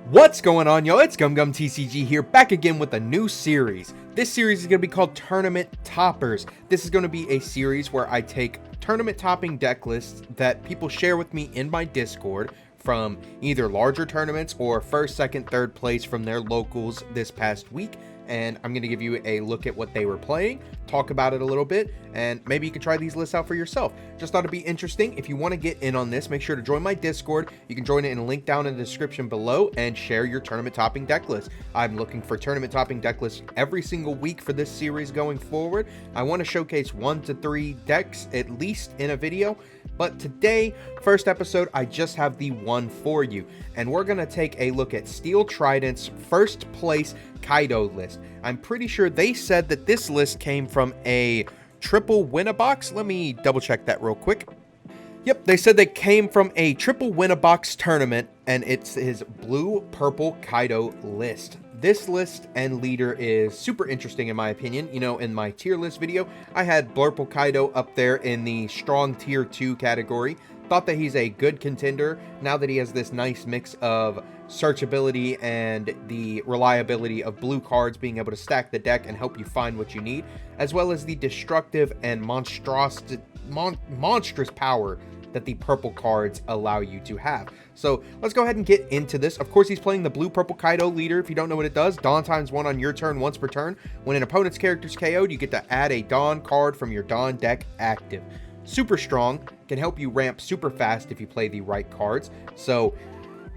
What's going on, yo? It's GUMGUMTCG here, back again with a new series. This series is going to be called Tournament Toppers. This is going to be a series where I take tournament topping deck lists that people share with me in my Discord from either larger tournaments or first, second, third place from their locals this past week. And I'm going to give you a look at what they were playing, talk about it a little bit, and maybe you can try these lists out for yourself. Just thought it'd be interesting. If you want to get in on this, make sure to join my Discord. You can join it in a link down in the description below and share your tournament topping deck list. I'm looking for tournament topping deck lists every single week for this series going forward. I want to showcase 1 to 3 decks at least in a video. But today, first episode, I just have the one for you. And we're going to take a look at Steel Trident's first place Kaido list. I'm pretty sure they said that this list came from a triple win-a-box. Let me double check that real quick. Yep, they said they came from a triple win-a-box tournament, and it's his blue-purple Kaido list. This list and leader is super interesting in my opinion. You know, in my tier list video, I had Blurple Kaido up there in the strong tier 2 category. Thought that he's a good contender now that he has this nice mix of searchability and the reliability of blue cards being able to stack the deck and help you find what you need, as well as the destructive and monstrous power that the purple cards allow you to have. So let's go ahead and get into this. Of course, he's playing the blue-purple Kaido leader. If you don't know what it does, Dawn times 1 on your turn once per turn. When an opponent's character is KO'd, you get to add a Dawn card from your Dawn deck active. Super strong, can help you ramp super fast if you play the right cards. So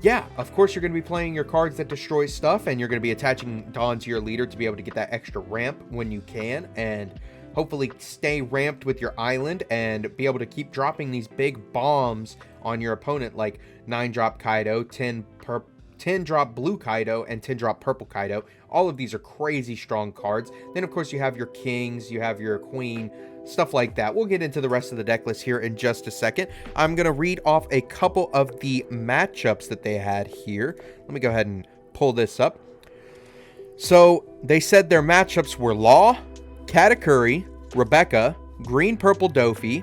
yeah, of course you're going to be playing your cards that destroy stuff, and you're going to be attaching Dawn to your leader to be able to get that extra ramp when you can, and hopefully stay ramped with your island and be able to keep dropping these big bombs on your opponent, like 9-drop Kaido, 10-drop blue Kaido, and 10-drop purple Kaido. All of these are crazy strong cards. Then of course you have your kings, you have your queen, stuff like that. We'll get into the rest of the deck list here in just a second. I'm going to read off a couple of the matchups that they had here. Let me go ahead and pull this up. So they said their matchups were Law, Katakuri, Rebecca, Green Purple Dofi.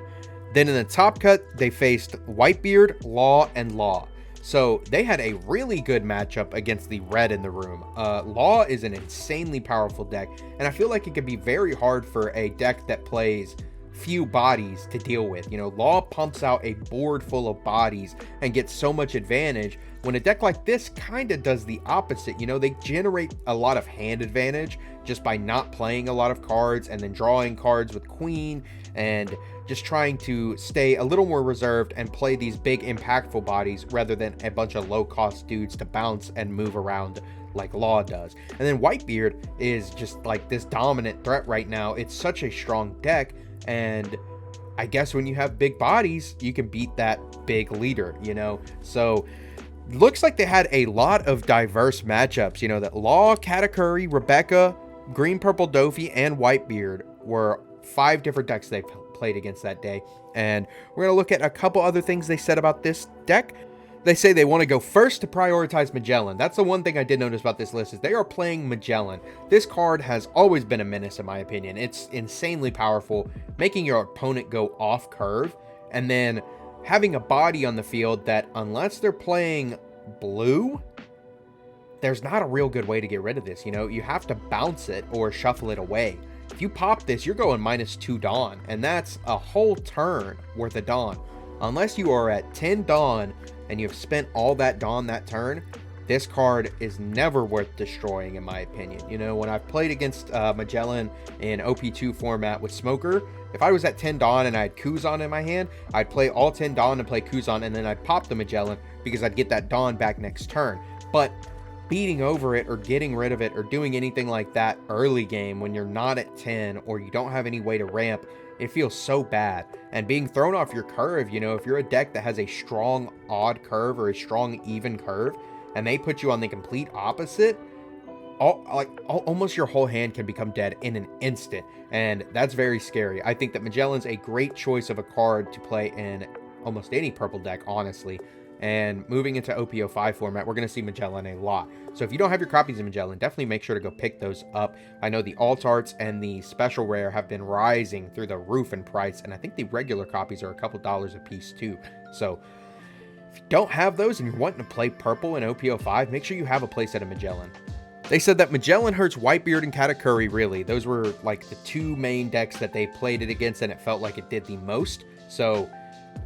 Then in the top cut, they faced Whitebeard, Law, and Law. So they had a really good matchup against the red in the room. Law is an insanely powerful deck, and I feel like it could be very hard for a deck that plays few bodies to deal with. You know, Law pumps out a board full of bodies and gets so much advantage, when a deck like this kind of does the opposite. You know, they generate a lot of hand advantage just by not playing a lot of cards and then drawing cards with Queen and just trying to stay a little more reserved and play these big impactful bodies rather than a bunch of low cost dudes to bounce and move around like Law does. And then Whitebeard is just like this dominant threat right now. It's such a strong deck, and I guess when you have big bodies, you can beat that big leader, you know? So looks like they had a lot of diverse matchups. You know, that Law, Katakuri, Rebecca, Green Purple Dofi, and Whitebeard were 5 different decks they played against that day. And we're going to look at a couple other things they said about this deck. They say they want to go first to prioritize Magellan. That's the one thing I did notice about this list, is they are playing Magellan. This card has always been a menace in my opinion. It's insanely powerful, making your opponent go off curve, and then having a body on the field that, unless they're playing blue, there's not a real good way to get rid of this. You know, you have to bounce it or shuffle it away. If you pop this, you're going -2 Dawn, and that's a whole turn worth of Dawn. Unless you are at 10 Dawn and you've spent all that Dawn that turn, this card is never worth destroying in my opinion. You know, when I've played against Magellan in OP2 format with Smoker, if I was at 10 Dawn and I had Kuzan in my hand, I'd play all 10 Dawn and play Kuzan, and then I'd pop the Magellan because I'd get that Dawn back next turn. But beating over it or getting rid of it or doing anything like that early game when you're not at 10 or you don't have any way to ramp, it feels so bad. And being thrown off your curve, you know, if you're a deck that has a strong odd curve or a strong even curve and they put you on the complete opposite, almost your whole hand can become dead in an instant, and that's very scary. I think that Magellan's a great choice of a card to play in almost any purple deck, honestly. And moving into OP05 format, we're going to see Magellan a lot. So if you don't have your copies of Magellan, definitely make sure to go pick those up. I know the alt arts and the special rare have been rising through the roof in price, and I think the regular copies are a couple dollars a piece too. So if you don't have those and you're wanting to play purple in OP05, make sure you have a playset of Magellan. They said that Magellan hurts Whitebeard and Katakuri, really. Those were like the two main decks that they played it against, and it felt like it did the most. So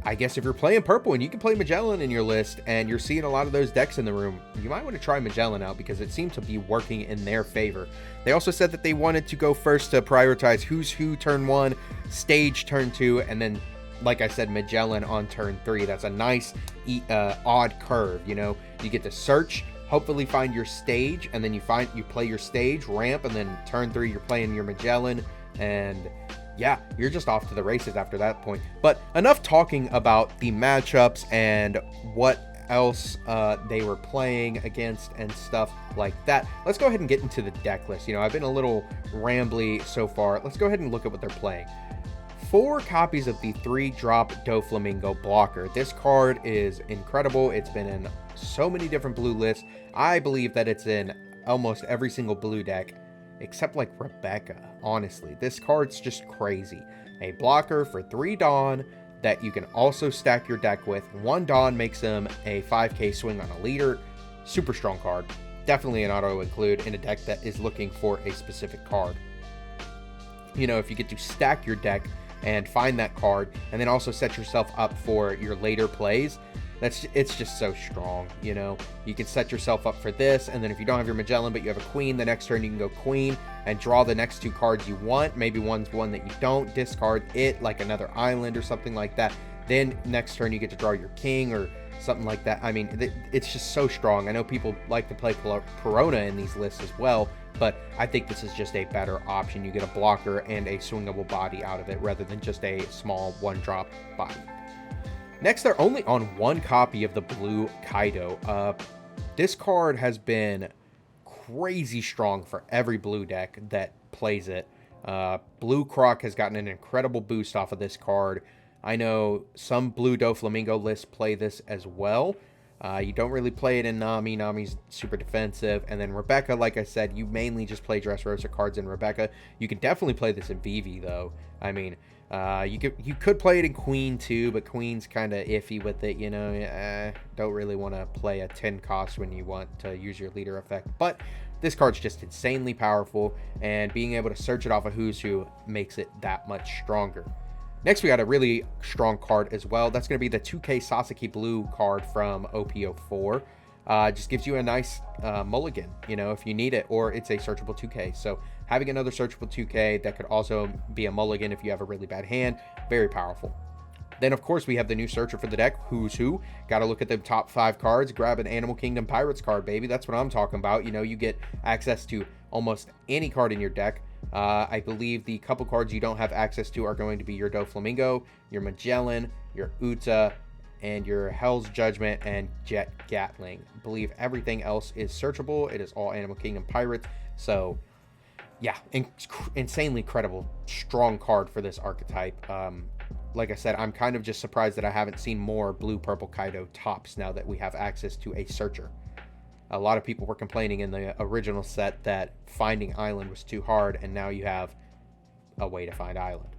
I guess if you're playing purple and you can play Magellan in your list and you're seeing a lot of those decks in the room, you might want to try Magellan out because it seemed to be working in their favor. They also said that they wanted to go first to prioritize Who's Who turn 1, Stage turn 2, and then, like I said, Magellan on turn 3. That's a nice odd curve, you know. You get to search, hopefully find your stage, and then you play your stage, ramp, and then turn 3 you're playing your Magellan, and yeah, you're just off to the races after that point. But enough talking about the matchups and what else they were playing against and stuff like that. Let's go ahead and get into the deck list. You know, I've been a little rambly so far. Let's go ahead and look at what they're playing. 4 copies of the 3-drop Doflamingo blocker. This card is incredible. It's been in so many different blue lists. I believe that it's in almost every single blue deck except like Rebecca. Honestly, this card's just crazy. A blocker for 3 Dawn that you can also stack your deck with. 1 Dawn makes them a 5k swing on a leader. Super strong card. Definitely an auto include in a deck that is looking for a specific card. You know, if you get to stack your deck and find that card and then also set yourself up for your later plays, it's just so strong. You know, you can set yourself up for this, and then if you don't have your Magellan but you have a queen, the next turn you can go queen and draw the next 2 cards you want. Maybe one's one that you don't, discard it, like another island or something like that. Then next turn you get to draw your king or something like that. I mean, it's just so strong. I know people like to play Perona in these lists as well, but I think this is just a better option. You get a blocker and a swingable body out of it rather than just a small 1-drop body. Next, they're only on 1 copy of the blue Kaido. This card has been crazy strong for every blue deck that plays it. Blue Croc has gotten an incredible boost off of this card. I know some blue Doflamingo lists play this as well. You don't really play it in Nami. Nami's super defensive. And then Rebecca, like I said, you mainly just play Dressrosa cards in Rebecca. You can definitely play this in Vivi, though. I mean, you could play it in Queen, too, but Queen's kind of iffy with it, you know. Don't really want to play a 10 cost when you want to use your leader effect. But this card's just insanely powerful, and being able to search it off of Who's Who makes it that much stronger. Next, we got a really strong card as well. That's going to be the 2K Sasaki Blue card from OP04. Just gives you a nice mulligan, you know, if you need it, or it's a searchable 2K. So having another searchable 2K that could also be a mulligan if you have a really bad hand, very powerful. Then, of course, we have the new searcher for the deck, Who's Who. Got to look at the top 5 cards. Grab an Animal Kingdom Pirates card, baby. That's what I'm talking about. You know, you get access to almost any card in your deck. I believe the couple cards you don't have access to are going to be your Doflamingo, your Magellan, your Uta, and your Hell's Judgment and Jet Gatling. I believe everything else is searchable. It is all Animal Kingdom Pirates. So, yeah, insanely credible, strong card for this archetype. Like I said, I'm kind of just surprised that I haven't seen more blue-purple Kaido tops now that we have access to a searcher. A lot of people were complaining in the original set that finding Island was too hard, and now you have a way to find Island.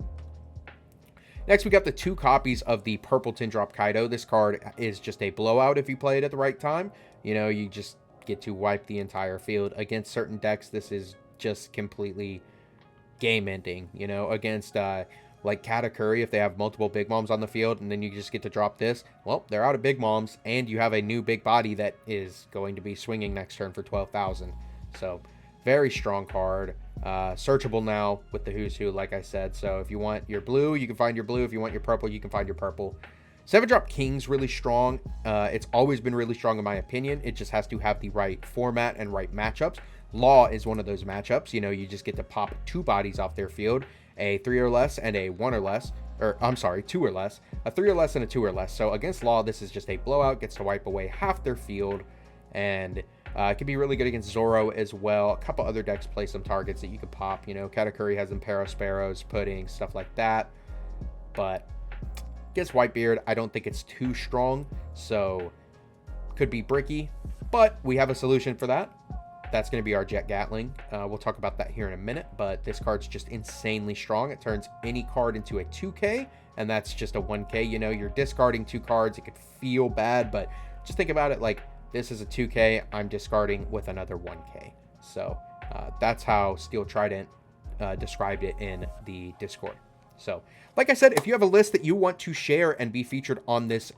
Next, we got the 2 copies of the purple 10-drop Kaido. This card is just a blowout if you play it at the right time. You know, you just get to wipe the entire field. Against certain decks, this is just completely game-ending. You know, against like Katakuri, if they have multiple Big Moms on the field and then you just get to drop this, well, they're out of Big Moms, and you have a new big body that is going to be swinging next turn for 12,000. So, very strong card. Searchable now with the Who's Who, like I said. So, if you want your blue, you can find your blue. If you want your purple, you can find your purple. 7-drop King's really strong. It's always been really strong in my opinion. It just has to have the right format and right matchups. Law is one of those matchups. You know, you just get to pop 2 bodies off their field. A 3 or less and a 1 or less, or I'm sorry, 2 or less, a 3 or less and a 2 or less. So against Law, this is just a blowout, gets to wipe away half their field, and it can be really good against Zoro as well. A couple other decks play some targets that you could pop. You know, Katakuri has Impero Sparrows, Pudding, stuff like that. But against Whitebeard, I don't think it's too strong, so could be bricky, but we have a solution for that. that's going to be our Jet Gatling. We'll talk about that here in a minute, but this card's just insanely strong. It turns any card into a 2K, and that's just a 1K. You know, you're discarding 2 cards. It could feel bad, but just think about it like this is a 2K. I'm discarding with another 1K. So that's how Steel Trident described it in the Discord. So, like I said, if you have a list that you want to share and be featured on this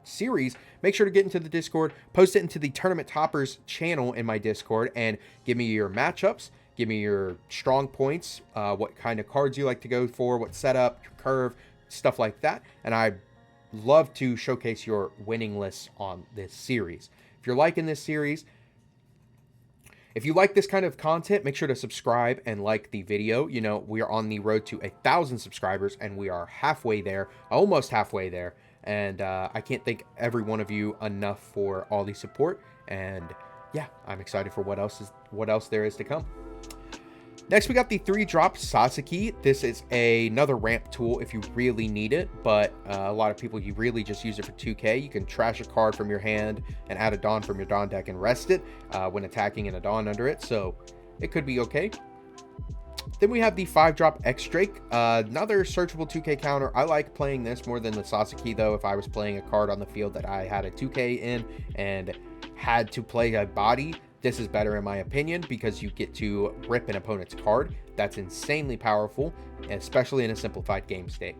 series, make sure to get into the Discord, post it into the Tournament Toppers channel in my Discord, and give me your matchups, give me your strong points, what kind of cards you like to go for, what setup, your curve, stuff like that. And I'd love to showcase your winning lists on this series. If you're liking this series, if you like this kind of content, make sure to subscribe and like the video. You know, we are on the road to 1,000 subscribers, and we are halfway there, almost halfway there. And I can't thank every one of you enough for all the support. And yeah, I'm excited for what else there is to come. Next, we got the 3-drop Sasaki. This is another ramp tool if you really need it, but a lot of people, you really just use it for 2K. You can trash a card from your hand and add a Dawn from your Dawn deck and rest it when attacking and a Dawn under it, so it could be okay. Then we have the 5-drop X-Drake, another searchable 2K counter. I like playing this more than the Sasaki, though. If I was playing a card on the field that I had a 2K in and had to play a body, this is better in my opinion because you get to rip an opponent's card. That's insanely powerful, especially in a simplified game state.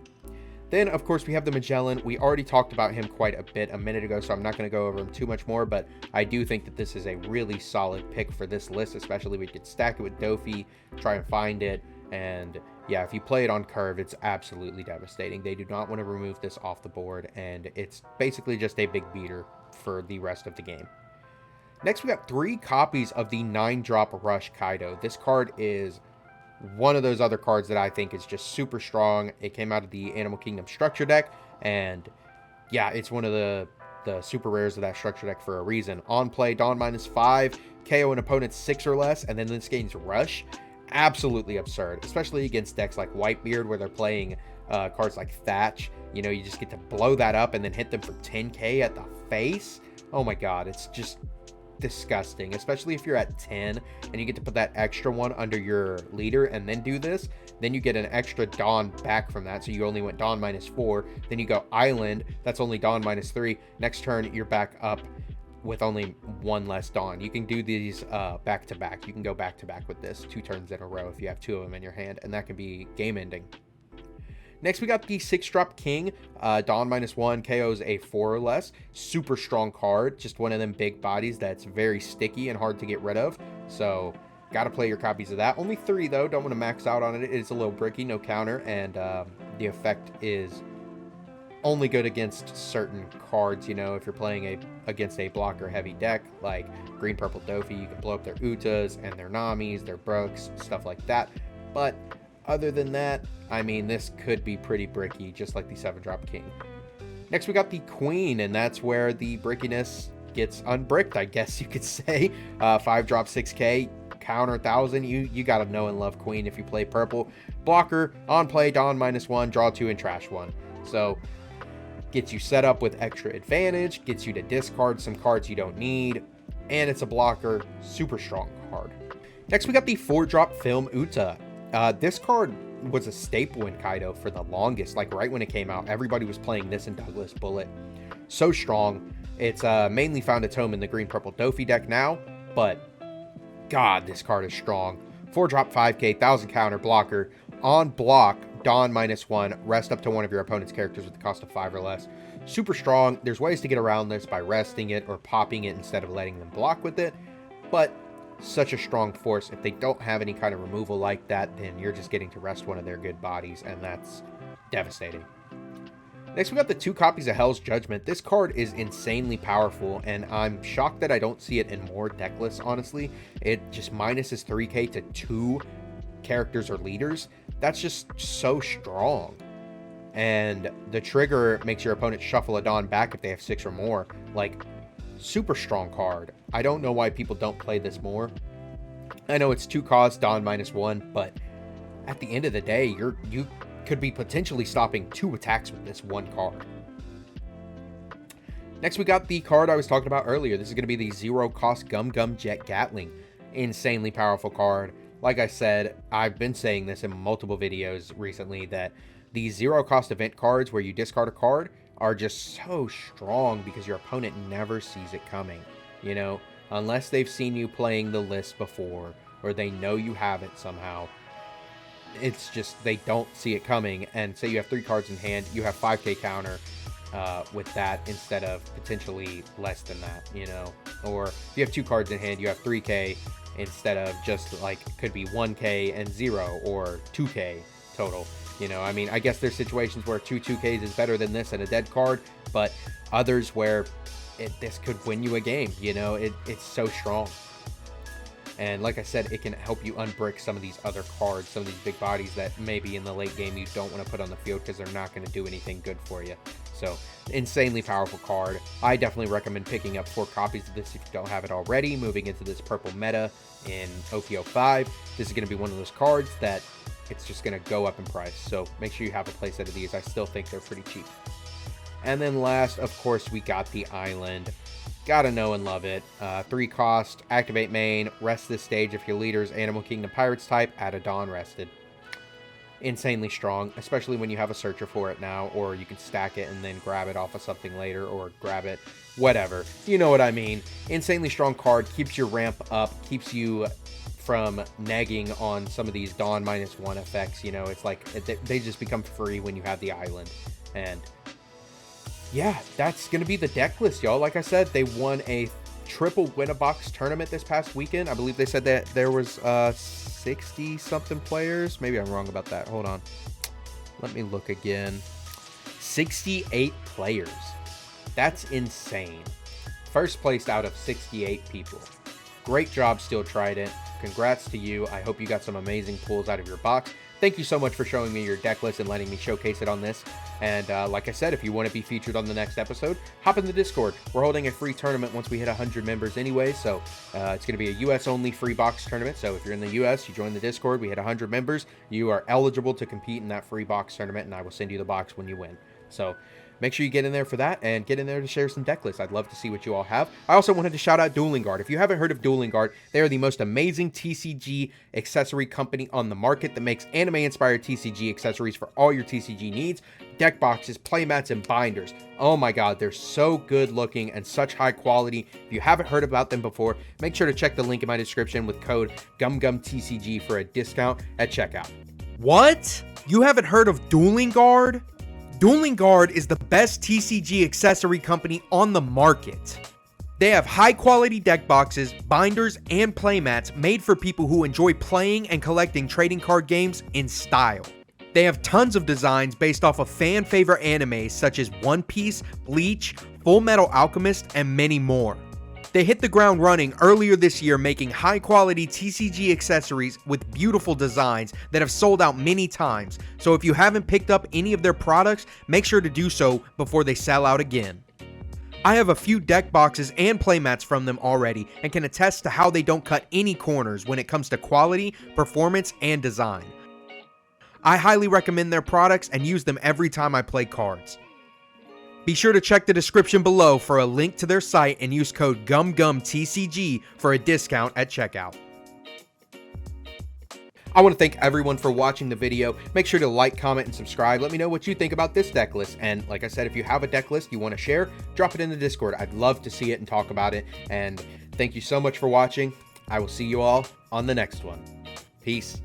Then, of course, we have the Magellan. We already talked about him quite a bit a minute ago, so I'm not going to go over him too much more, but I do think that this is a really solid pick for this list, especially we could stack it with Dofi, try and find it, and yeah, if you play it on curve, it's absolutely devastating. They do not want to remove this off the board, and it's basically just a big beater for the rest of the game. Next, we got 3 copies of the 9-drop Rush Kaido. This card is one of those other cards that I think is just super strong. It came out of the Animal Kingdom structure deck, and yeah, it's one of the super rares of that structure deck for a reason. On play, Dawn -5, KO an opponent's 6 or less, and then this gains Rush. Absolutely absurd, especially against decks like Whitebeard where they're playing cards like Thatch. You know, you just get to blow that up and then hit them for 10k at the face. Oh my god, it's just disgusting, especially if you're at 10 and you get to put that extra one under your leader and then do this. Then you get an extra Dawn back from that, so you only went Dawn -4. Then you go Island, that's only Dawn -3. Next turn you're back up with only 1 less Dawn. You can do these back to back. You can go back to back with this 2 turns in a row if you have 2 of them in your hand, and that can be game ending. Next, we got the 6-drop King. Dawn -1, KOs a 4 or less. Super strong card. Just one of them big bodies that's very sticky and hard to get rid of. So, got to play your copies of that. Only 3, though. Don't want to max out on it. It's a little bricky, no counter. And the effect is only good against certain cards. You know, if you're playing against a blocker-heavy deck, like Green Purple Dofi, you can blow up their Utas and their Namis, their Brooks, stuff like that. But other than that, I mean, this could be pretty bricky, just like the 7-drop King. Next, we got the Queen, and that's where the brickiness gets unbricked, I guess you could say. 5-drop 6k, counter 1000. You gotta know and love Queen if you play purple. Blocker, on play, Dawn -1, draw 2, and trash 1. So, gets you set up with extra advantage, gets you to discard some cards you don't need, and it's a blocker, super strong card. Next, we got the 4-drop Film Uta. This card was a staple in Kaido for the longest. Like right when it came out, everybody was playing this in Douglas Bullet. So strong. It's mainly found its home in the Green Purple Dofi deck now, but god, this card is strong. 4-drop 5k, 1000 counter, blocker. On block, Dawn -1, rest up to one of your opponent's characters with the cost of 5 or less. Super strong. There's ways to get around this by resting it or popping it instead of letting them block with it, but such a strong force. If they don't have any kind of removal like that, then you're just getting to rest one of their good bodies, and that's devastating. Next, we got the 2 copies of Hell's Judgment. This card is insanely powerful, and I'm shocked that I don't see it in more deck lists, honestly. It just minuses 3k to 2 characters or leaders. That's just so strong. And the trigger makes your opponent shuffle a Dawn back if they have 6 or more. Like, super strong card. I don't know why people don't play this more. I know it's 2 cost, Dawn -1, but at the end of the day, you could be potentially stopping 2 attacks with this 1 card. Next, we got the card I was talking about earlier. This is going to be the 0-cost Gum Gum Jet Gatling. insanely powerful card. Like I said, I've been saying this in multiple videos recently that these zero cost event cards where you discard a card are just so strong because your opponent never sees it coming. You know, unless they've seen you playing the list before or they know you have it somehow, it's just they don't see it coming. And say you have 3 cards in hand, you have 5k counter with that instead of potentially less than that, you know. Or if you have 2 cards in hand, you have 3k instead of just like could be 1k and 0 or 2k total. You know, I mean, I guess there's situations where 2 2Ks is better than this and a dead card, but others where this could win you a game. You know, it's so strong. And like I said, it can help you unbrick some of these other cards, some of these big bodies that maybe in the late game you don't want to put on the field because they're not going to do anything good for you. So, insanely powerful card. I definitely recommend picking up 4 copies of this if you don't have it already. Moving into this purple meta in OP05, this is going to be one of those cards that it's just going to go up in price. So, make sure you have a playset of these. I still think they're pretty cheap. And then last, of course, we got the Island. Gotta know and love it. 3 cost, activate main, rest this stage if your leader's Animal Kingdom Pirates type, add a Dawn rested. Insanely strong, especially when you have a searcher for it now, or you can stack it and then grab it off of something later, or grab it, whatever. You know what I mean. Insanely strong card, keeps your ramp up, keeps you from negging on some of these Dawn -1 effects. You know, it's like they just become free when you have the Island. And yeah, that's going to be the deck list, y'all. Like I said, they won a triple win-a-box tournament this past weekend. I believe they said that there was 60-something players. Maybe I'm wrong about that. Hold on. Let me look again. 68 players. That's insane. First placed out of 68 people. Great job, Steel Trident. Congrats to you. I hope you got some amazing pulls out of your box. Thank you so much for showing me your deck list and letting me showcase it on this. And like I said, if you want to be featured on the next episode, hop in the Discord. We're holding a free tournament once we hit 100 members anyway, so it's going to be a US-only free box tournament. So if you're in the US, you join the Discord, we hit 100 members, you are eligible to compete in that free box tournament, and I will send you the box when you win. So make sure you get in there for that and get in there to share some deck lists. I'd love to see what you all have. I also wanted to shout out Dueling Guard. If you haven't heard of Dueling Guard, they are the most amazing TCG accessory company on the market that makes anime-inspired TCG accessories for all your TCG needs. Deck boxes, playmats, and binders. Oh my god, they're so good looking and such high quality. If you haven't heard about them before, make sure to check the link in my description with code GUMGUMTCG for a discount at checkout. What? You haven't heard of Dueling Guard? Dueling Guard is the best TCG accessory company on the market. They have high-quality deck boxes, binders, and playmats made for people who enjoy playing and collecting trading card games in style. They have tons of designs based off of fan-favorite animes such as One Piece, Bleach, Full Metal Alchemist, and many more. They hit the ground running earlier this year making high-quality TCG accessories with beautiful designs that have sold out many times, so if you haven't picked up any of their products, make sure to do so before they sell out again. I have a few deck boxes and playmats from them already and can attest to how they don't cut any corners when it comes to quality, performance, and design. I highly recommend their products and use them every time I play cards. Be sure to check the description below for a link to their site and use code GUMGUMTCG for a discount at checkout. I want to thank everyone for watching the video. Make sure to like, comment, and subscribe. Let me know what you think about this deck list. And like I said, if you have a deck list you want to share, drop it in the Discord. I'd love to see it and talk about it. And thank you so much for watching. I will see you all on the next one. Peace.